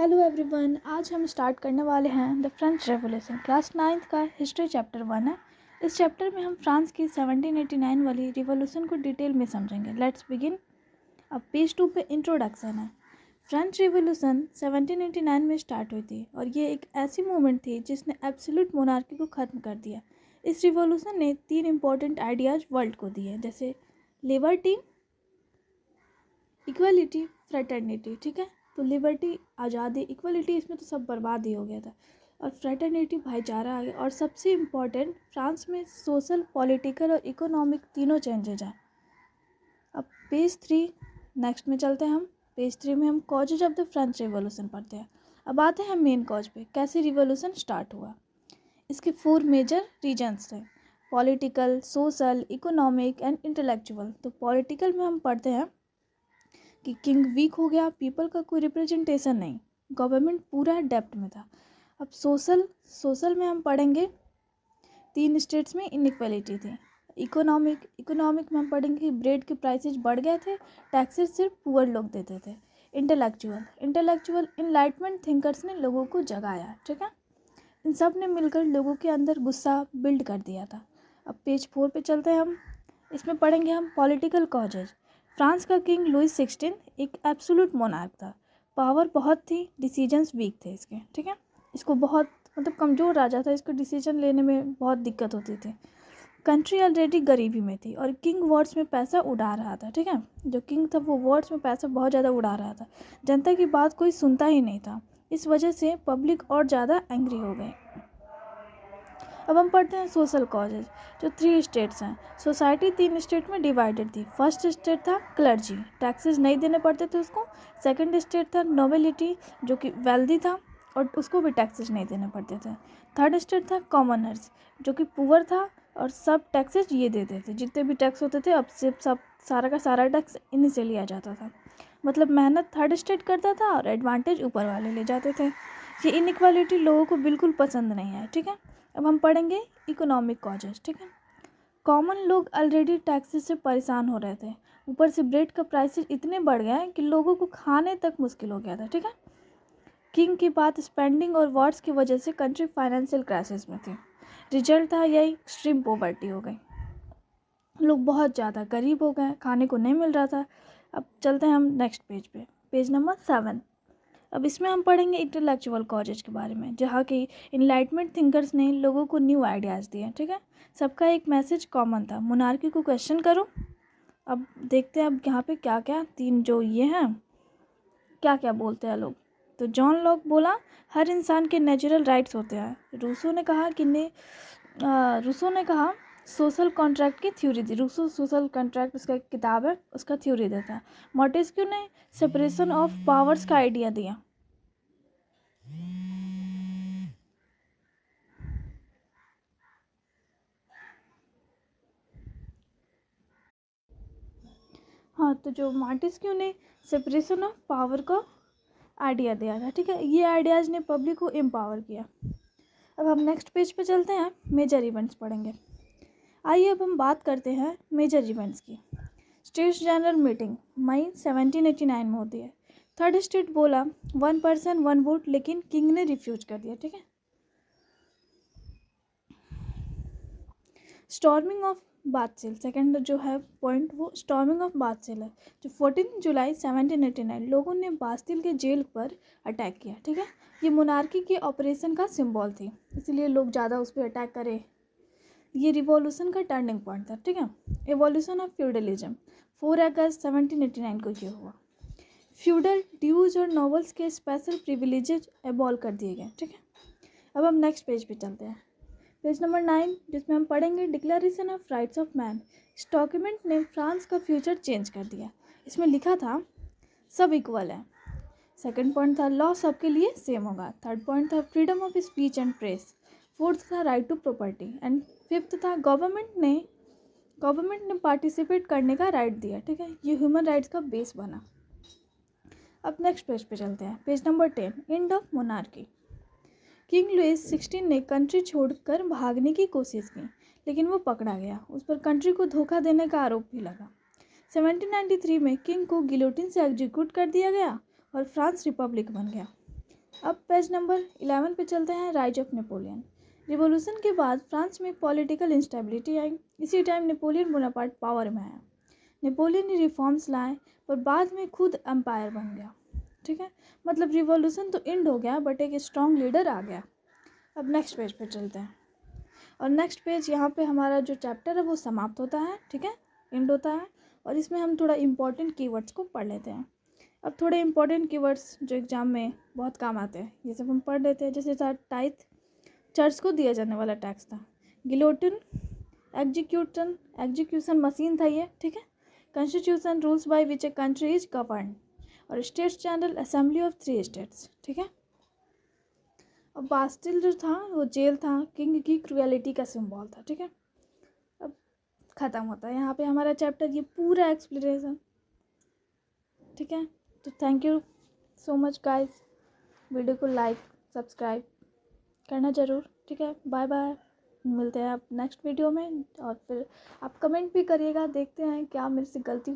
Hello everyone, आज हम start करने वाले हैं the French revolution. Class 9th का हिस्ट्री चैप्टर 1 है। इस चैप्टर में हम फ्रांस की 1789 वाली रिवॉल्यूशन को डिटेल में समझेंगे। Let's begin. अब पेज 2 पे इंट्रोडक्शन है। फ्रेंच रिवॉल्यूशन 1789 में स्टार्ट हुई थी और ये एक ऐसी मूवमेंट थी जिसने एब्सोल्यूट मोनार्की को ख़त्म कर दिया। इस रिवॉल्यूशन ने 3 इंपॉर्टेंट आइडियाज़ वर्ल्ड को दिए, जैसे लिबर्टी, इक्वलिटी, फ्रेटर्निटी। ठीक है, तो लिबर्टी, आज़ादी, इक्वलिटी, इसमें तो सब बर्बाद ही हो गया था, और फ्रेटर्निटी, भाईचारा आ गया। और सबसे इम्पॉर्टेंट, फ्रांस में सोशल, पॉलिटिकल और इकोनॉमिक तीनों चेंजेज आए। अब पेज 3 नेक्स्ट में चलते हैं हम। पेज 3 में हम causes of the French revolution पढ़ते हैं। अब आते हैं मेन कॉज पे, कैसे रिवॉल्यूशन स्टार्ट हुआ। इसके 4 मेजर रीजन्स थे, political, social, economic and intellectual. तो पॉलिटिकल में हम पढ़ते हैं कि किंग वीक हो गया, पीपल का कोई रिप्रेजेंटेशन नहीं, गवर्नमेंट पूरा डेप्ट में था। अब सोशल में हम पढ़ेंगे 3 स्टेट्स में इनइक्वालिटी थी। इकोनॉमिक में हम पढ़ेंगे कि ब्रेड के प्राइसेस बढ़ गए थे, टैक्सेस सिर्फ पुअर लोग देते थे। इंटेलेक्चुअल इनलाइटमेंट थिंकर्स ने लोगों को जगाया। ठीक है, इन सब ने मिलकर लोगों के अंदर गुस्सा बिल्ड कर दिया था। अब पेज 4 पे चलते हैं हम। इसमें पढ़ेंगे हम पॉलिटिकल कॉजेज। फ्रांस का किंग लुइस 16 एक एब्सोल्यूट मोनार्क था, पावर बहुत थी, डिसीजंस वीक थे इसके। ठीक है, इसको बहुत कमज़ोर राजा था, इसको डिसीजन लेने में बहुत दिक्कत होती थी। कंट्री ऑलरेडी गरीबी में थी और किंग वॉर्स में पैसा उड़ा रहा था। ठीक है, जो किंग था वो वॉर्स में पैसा बहुत ज़्यादा उड़ा रहा था, जनता की बात कोई सुनता ही नहीं था। इस वजह से पब्लिक और ज़्यादा एंग्री हो गई। अब हम पढ़ते हैं सोशल कॉजेज, जो 3 स्टेट्स हैं। सोसाइटी 3 स्टेट में डिवाइडेड थी। फर्स्ट स्टेट था क्लर्जी, टैक्सेस नहीं देने पड़ते थे उसको। सेकंड स्टेट था नोबिलिटी, जो कि वेल्दी था और उसको भी टैक्सेस नहीं देने पड़ते थे। थर्ड स्टेट था कॉमनर्स, जो कि पुअर था और सब टैक्सेस ये देते थे, जितने भी टैक्स होते थे अब सिर्फ सब सारा का सारा टैक्स इन्हीं से लिया जाता था। मतलब मेहनत थर्ड स्टेट करता था और एडवांटेज ऊपर वाले ले जाते थे। ये इनइक्वालिटी लोगों को बिल्कुल पसंद नहीं है। ठीक है, अब हम पढ़ेंगे इकोनॉमिक कॉजेज। ठीक है, कॉमन लोग ऑलरेडी टैक्सेस से परेशान हो रहे थे, ऊपर से ब्रेड का प्राइसेस इतने बढ़ गए कि लोगों को खाने तक मुश्किल हो गया था। ठीक है, किंग की बात स्पेंडिंग और वॉर्स की वजह से कंट्री फाइनेंशियल क्राइसिस में थी। रिजल्ट था यही, एक्सट्रीम पॉवर्टी हो गई, लोग बहुत ज़्यादा गरीब हो गए, खाने को नहीं मिल रहा था। अब चलते हैं हम नेक्स्ट पेज पे, पेज नंबर 7। अब इसमें हम पढ़ेंगे इंटेलेक्चुअल कॉजेज के बारे में, जहाँ की इनलाइटमेंट थिंकर्स ने लोगों को न्यू आइडियाज़ दिए। ठीक है, सबका एक मैसेज कॉमन था, मोनार्की को क्वेश्चन करो। अब देखते हैं अब यहाँ पे क्या क्या 3 जो ये हैं क्या क्या बोलते हैं लोग। तो जॉन लॉक बोला हर इंसान के नेचुरल राइट्स होते हैं। रूसो ने कहा सोशल कॉन्ट्रैक्ट की थ्योरी दी। रूसो सोशल कॉन्ट्रैक्ट उसका एक किताब है, उसका थ्योरी देता है। मॉन्टेस्क्यू ने सेपरेशन ऑफ पावर्स का आइडिया दिया। हाँ, तो जो मॉन्टेस्क्यू ने सेपरेशन ऑफ पावर का आइडिया दिया था। ठीक है, ये आइडियाज़ ने पब्लिक को एम्पावर किया। अब हम नेक्स्ट पेज पे चलते हैं, मेजर इवेंट्स पढ़ेंगे। आइए अब हम बात करते हैं मेजर इवेंट्स की। स्टेट्स जनरल मीटिंग मई 1789 में होती है। थर्ड स्टेट बोला 1 पर्सन 1 वोट, लेकिन किंग ने रिफ्यूज कर दिया। ठीक है, स्टॉर्मिंग ऑफ बातचील, सेकंड जो है पॉइंट वो स्टॉर्मिंग ऑफ बातचील है, जो 14 जुलाई 1789 लोगों ने बास्तिल के जेल पर अटैक किया। ठीक है, ये मोनार्की के ऑपरेशन का सिंबल थी, इसलिए लोग ज़्यादा उस पर अटैक करे। ये रिवॉल्यूशन का टर्निंग पॉइंट था। ठीक है, एवोल्यूशन ऑफ फ्यूडलिज्म 4 अगस्त 1789 को ये हुआ। फ्यूडल ड्यूज और नॉवल्स के स्पेशल प्रिविलेजेज एबॉल कर दिए गए। ठीक है, अब हम नेक्स्ट पेज पे चलते हैं, पेज नंबर 9, जिसमें हम पढ़ेंगे declaration of rights of man. इस डॉक्यूमेंट ने फ्रांस का फ्यूचर चेंज कर दिया। इसमें लिखा था सब इक्वल है। सेकंड पॉइंट था लॉ सबके लिए सेम होगा। थर्ड पॉइंट था freedom of speech and press. Fourth था right to property and fifth था गवर्नमेंट ने पार्टिसिपेट करने का राइट दिया। ठीक है, ये ह्यूमन राइट्स का बेस बना। अब नेक्स्ट पेज पे चलते हैं, page number 10, end of monarchy. King Louis 16 ने कंट्री छोड़कर भागने की कोशिश की, लेकिन वो पकड़ा गया। उस पर कंट्री को धोखा देने का आरोप भी लगा। 1793 में किंग को गिलोटिन से एग्जीक्यूट कर दिया गया और फ्रांस रिपब्लिक बन गया। अब पेज नंबर 11 पे चलते हैं, राइज ऑफ नेपोलियन। रिवॉल्यूशन के बाद फ्रांस में पॉलिटिकल इंस्टेबिलिटी आई। इसी टाइम नेपोलियन बोनापार्ट पावर में आया। नेपोलियन ने रिफॉर्म्स लाए पर बाद में खुद एम्पायर बन गया। ठीक है, मतलब रिवॉल्यूशन तो एंड हो गया बट एक स्ट्रॉन्ग लीडर आ गया। अब नेक्स्ट पेज पे चलते हैं और नेक्स्ट पेज यहाँ पे हमारा जो चैप्टर है वो समाप्त होता है। ठीक है, एंड होता है और इसमें हम थोड़ा इंपॉर्टेंट कीवर्ड्स को पढ़ लेते हैं। अब थोड़े इंपॉर्टेंट कीवर्ड्स जो एग्जाम में बहुत काम आते हैं ये सब हम पढ़ लेते हैं। जैसे था टाइथ, चर्च को दिया जाने वाला टैक्स था। गिलोटिन, एग्जीक्यूशन मशीन था ये। ठीक है, constitution, rules by which a country is govern, और states general, assembly of 3 states. ठीक है, अब बास्टिल जो था वो जेल था, किंग की क्रुएलिटी का सिंबल था। ठीक है, अब ख़त्म होता है यहाँ पे हमारा चैप्टर, ये पूरा एक्सप्लेनेशन। ठीक है, तो thank you so much guys. Video को लाइक सब्सक्राइब करना ज़रूर। ठीक है, बाय बाय, मिलते हैं आप नेक्स्ट वीडियो में। और फिर आप कमेंट भी करिएगा, देखते हैं क्या मेरे से गलती